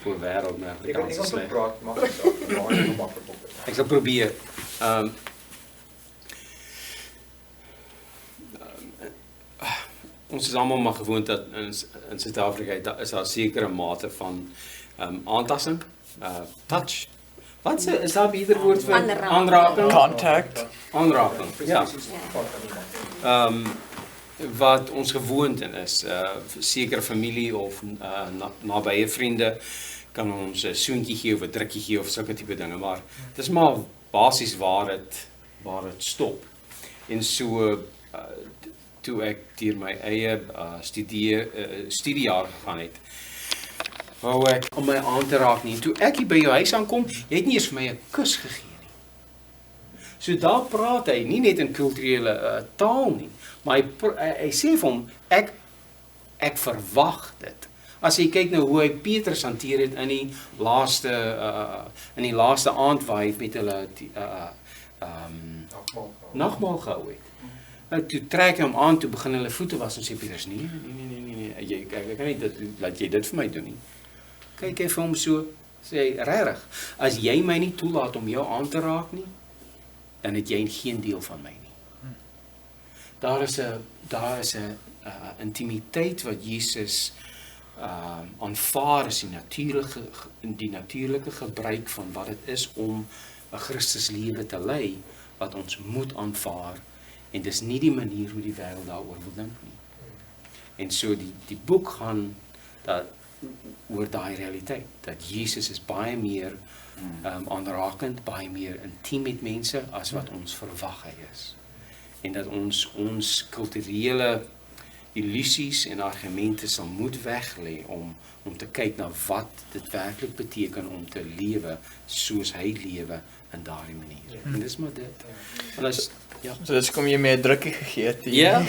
Voor wêreld met Jy kan Afrikaanse Engels sleg. praat, maar ek sal maklik op. Ek sal probeer. Ons is almal maar gewoond dat in Suid-Afrika is daar 'n sekere mate van aantasting, touch. Wat is daar 'n beter woord vir aanraking? Contact. Aanraking, ja. Wat ons gewoond in is, sekere familie of nabye vriende kan ons 'n soentjie gee of 'n drukkie gee of sulke tipe dinge, maar dit is maar basies waar dit stop. En so toe ek deur my eie studiejaar gegaan het, wou ek om my aan te raak nie. Toe ek hier by jou huis aankom, jy het nie eens vir my 'n kus gegee nie. So daar praat hy nie net in kulturele taal nie, maar hy sê vir hom, ek verwag dit. As jy kyk nou hoe hy Petrus hanteer het in die laaste aand waar hy met hulle nagmaal gehou het. Nou, toe trek hy hom aan, toe begin hulle voete was en sê Petrus, nee, ek kan nie laat jy dit vir my doen nie. Kyk hy vir hom so, sê hy, regtig, as jy my nie toelaat om jou aan te raak nie, dan het jy geen deel van my nie. Daar is 'n intimiteit wat Jesus aanvaar is die natuurlike gebruik van wat dit is om 'n Christus lewe te lei, wat ons moet aanvaar, en dis nie die manier hoe die wêreld daaroor wil dink nie. En so die boek gaan oor daai realiteit, dat Jesus is baie meer aanrakend, baie meer intiem met mense as wat ons verwag hy is. En dat ons kulturele illusies en argumente sal moet weglê om te kyk na wat dit werklik beteken om te lewe soos hy lewe in daardie manier. En dis maar dit. En as, ja. So dis kom jy meer drukkie gegee het. Ja.